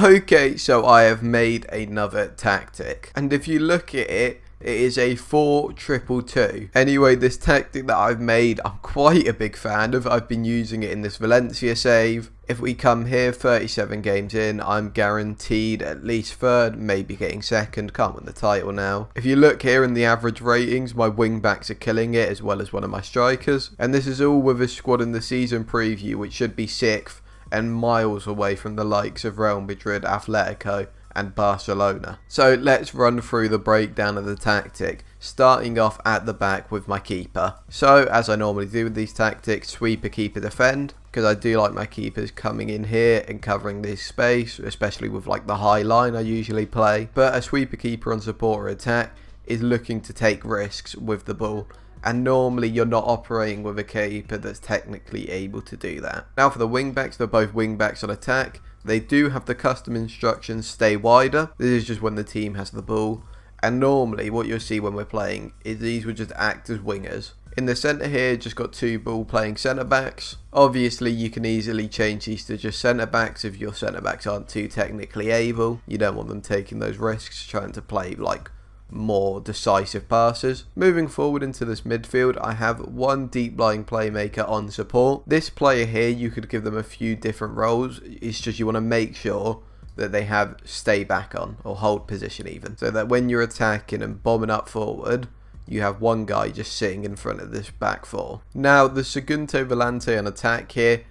Okay, so I have made another tactic, and if you look at it, it is a 4-2-2. Anyway, this tactic that I've made, I'm quite a big fan of. I've been using it in this Valencia save. If we come here 37 games in, I'm guaranteed at least third, maybe getting second. Can't win the title now. If you look here in the average ratings, my wing backs are killing it, as well as one of my strikers. And this is all with a squad in the season preview, which should be 6th and miles away from the likes of Real Madrid, Atletico and Barcelona. So let's run through the breakdown of the tactic, starting off at the back with my keeper. So as I normally do with these tactics, sweeper, keeper, defend, because I do like my keepers coming in here and covering this space, especially with like the high line I usually play. But a sweeper, keeper on support or attack is looking to take risks with the ball, and normally you're not operating with a keeper that's technically able to do that. Now for the wing backs, they're both wing backs on attack. They do have the custom instructions, stay wider. This is just when the team has the ball. And normally what you'll see when we're playing is these would just act as wingers. In the centre here, just got 2 ball playing centre backs. Obviously you can easily change these to just centre backs if your centre backs aren't too technically able. You don't want them taking those risks trying to play like more decisive passes. Moving forward into this midfield, I have one deep lying playmaker on support. This player here, you could give them a few different roles. It's just you want to make sure that they have stay back on or hold position even, so that when you're attacking and bombing up forward, you have one guy just sitting in front of this back four. Now the Segundo Volante on attack here,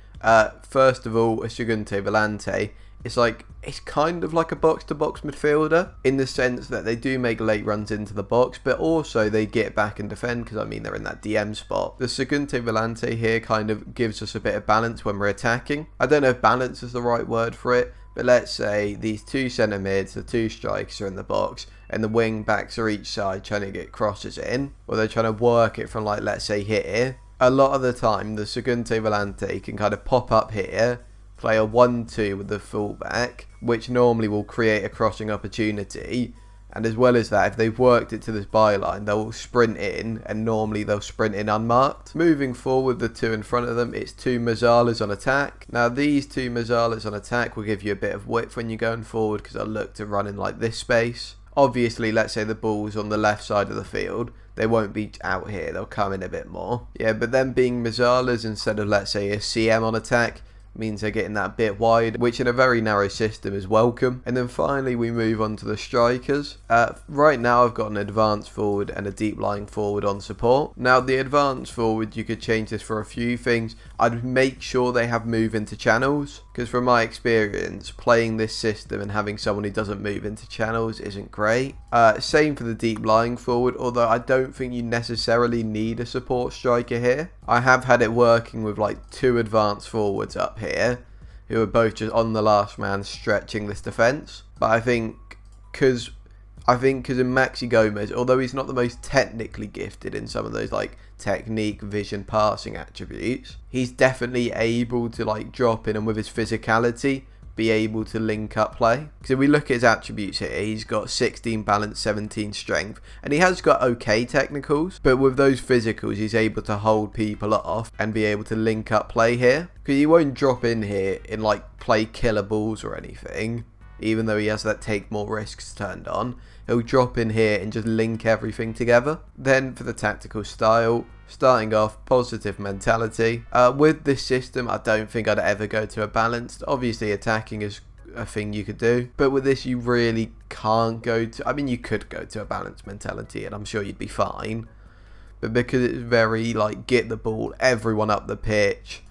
first of all, a Segundo Volante, it's kind of like a box-to-box midfielder in the sense that they do make late runs into the box, but also they get back and defend, because I mean they're in that DM spot. The Segundo Volante here kind of gives us a bit of balance when we're attacking. I don't know if balance is the right word for it, but let's say these 2 centre mids, the 2 strikers are in the box, and the wing backs are each side trying to get crosses in, or they're trying to work it from, like, let's say here. A lot of the time the Segundo Volante can kind of pop up here, play a 1-2 with the fullback, which normally will create a crossing opportunity. And as well as that, if they've worked it to this byline, they'll sprint in, and normally they'll sprint in unmarked. Moving forward, the 2 in front of them, it's 2 Mazzalas on attack. Now these 2 Mazzalas on attack will give you a bit of width when you're going forward, because they'll look to run in like this space. Obviously, let's say the ball's on the left side of the field, they won't be out here, they'll come in a bit more. Yeah, but them being Mazzalas instead of, let's say, a CM on attack, means they're getting that bit wide, which in a very narrow system is welcome. And then finally we move on to the strikers. Right now I've got an advanced forward and a deep lying forward on support. Now the advanced forward, you could change this for a few things. I'd make sure they have move into channels, because from my experience playing this system and having someone who doesn't move into channels isn't great. Same for the deep lying forward, although I don't think you necessarily need a support striker here. I have had it working with like 2 advanced forwards up here who are both just on the last man stretching this defence. But I think because in Maxi Gomez, although he's not the most technically gifted in some of those like technique, vision, passing attributes, he's definitely able to like drop in and with his physicality be able to link up play. Because if we look at his attributes here, he's got 16 balance, 17 strength, and he has got okay technicals, but with those physicals he's able to hold people off and be able to link up play here, because he won't drop in here and like play killer balls or anything. Even though he has that take more risks turned on, he'll drop in here and just link everything together. Then for the tactical style, starting off, positive mentality. With this system, I don't think I'd ever go to a balanced. Obviously attacking is a thing you could do, but with this you really can't go to, I mean you could go to a balanced mentality and I'm sure you'd be fine, but because it's very like get the ball, everyone up the pitch,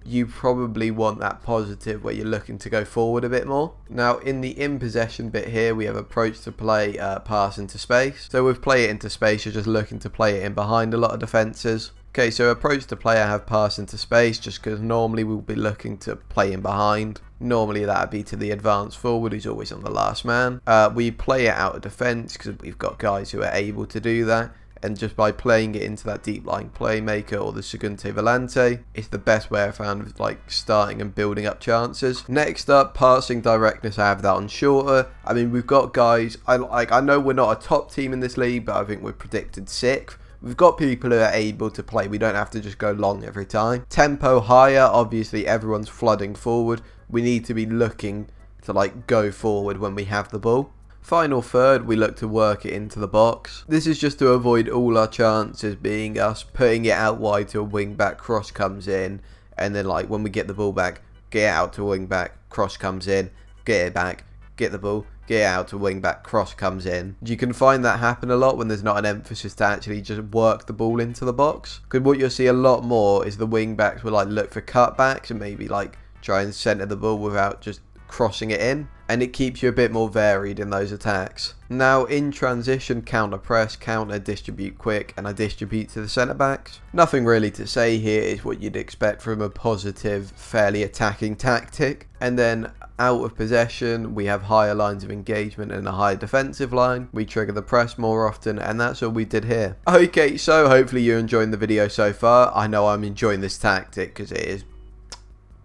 you probably want that positive where you're looking to go forward a bit more. Now in the in possession bit here, we have approach to play, pass into space. So with play it into space, you're just looking to play it in behind a lot of defences. Okay, so approach to play, I have pass into space just because normally we'll be looking to play in behind. Normally that would be to the advanced forward who's always on the last man. We play it out of defence because we've got guys who are able to do that. And just by playing it into that deep lying playmaker or the Segundo Volante, it's the best way I found of like starting and building up chances. Next up, passing directness, I have that on shorter. I mean, we've got guys, I know we're not a top team in this league, but I think we're predicted 6th. We've got people who are able to play, we don't have to just go long every time. Tempo higher, obviously everyone's flooding forward. We need to be looking to like go forward when we have the ball. Final third, we look to work it into the box. This is just to avoid all our chances being us putting it out wide to a wing back, cross comes in, and then like when we get the ball back, get it out to a wing back, cross comes in, get it back, get the ball, get it out to a wing back, cross comes in. You can find that happen a lot when there's not an emphasis to actually just work the ball into the box. Because what you'll see a lot more is the wing backs will like look for cutbacks and maybe like try and centre the ball without just crossing it in, and it keeps you a bit more varied in those attacks. Now in transition, counter press, counter distribute quick, and I distribute to the centre backs. Nothing really to say here, is what you'd expect from a positive, fairly attacking tactic. And then out of possession, we have higher lines of engagement and a higher defensive line. We trigger the press more often, and that's all we did here. Okay, so hopefully you're enjoying the video so far. I know I'm enjoying this tactic because it is.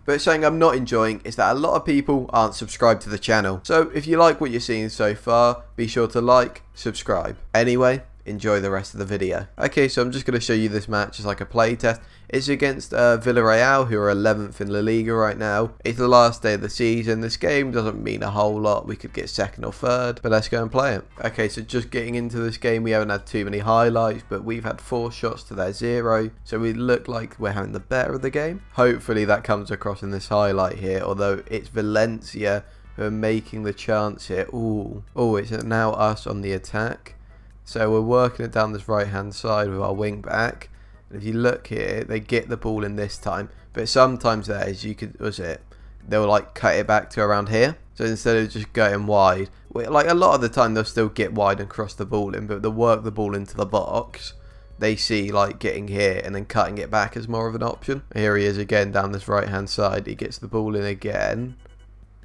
But something I'm not enjoying is that a lot of people aren't subscribed to the channel. So if you like what you're seeing so far, be sure to like, subscribe. Anyway, enjoy the rest of the video. Okay, so I'm just going to show you this match as like a play test. It's against Villarreal, who are 11th in La Liga right now. It's the last day of the season. This game doesn't mean a whole lot. We could get second or third, but let's go and play it. Okay, so just getting into this game, we haven't had too many highlights, but we've had 4 shots to their 0. So we look like we're having the better of the game. Hopefully that comes across in this highlight here, although it's Valencia who are making the chance here. Ooh, it's now us on the attack. So we're working it down this right hand side with our wing back. And if you look here, they get the ball in this time. But sometimes they'll like cut it back to around here. So instead of just going wide, like a lot of the time they'll still get wide and cross the ball in, but they'll work the ball into the box. They see like getting here and then cutting it back as more of an option. Here he is again down this right hand side. He gets the ball in again.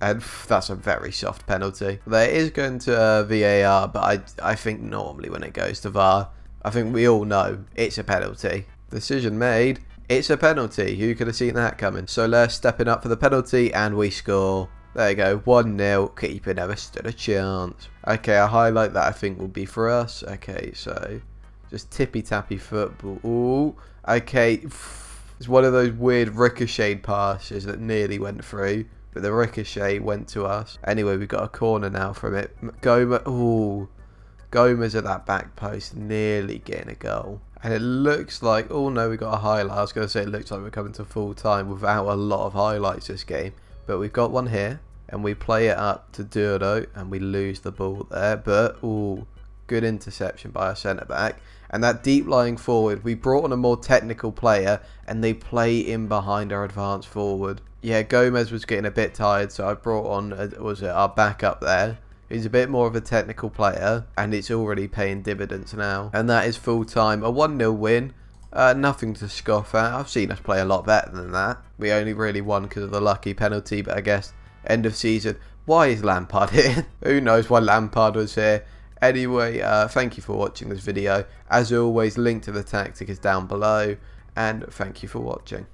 And that's a very soft penalty. There is going to VAR, but I think normally when it goes to VAR, I think we all know it's a penalty. Decision made. It's a penalty. Who could have seen that coming? Soler stepping up for the penalty, and we score. There you go. 1-0. Keeper never stood a chance. Okay, a highlight that I think will be for us. Okay, so just tippy-tappy football. Ooh. Okay. It's one of those weird ricocheted passes that nearly went through. But the ricochet went to us. Anyway, we've got a corner now from it. Gomez at that back post, nearly getting a goal. And it looks like, oh no, we got a highlight. I was going to say it looks like we're coming to full time without a lot of highlights this game. But we've got one here. And we play it up to Duro. And we lose the ball there. But, good interception by our centre-back. And that deep lying forward, we brought on a more technical player. And they play in behind our advanced forward. Yeah, Gomez was getting a bit tired, so I brought on, our backup there. He's a bit more of a technical player, and it's already paying dividends now. And that is full time. A 1-0 win. Nothing to scoff at. I've seen us play a lot better than that. We only really won because of the lucky penalty, but I guess end of season. Why is Lampard here? Who knows why Lampard was here? Anyway, thank you for watching this video. As always, link to the tactic is down below, and thank you for watching.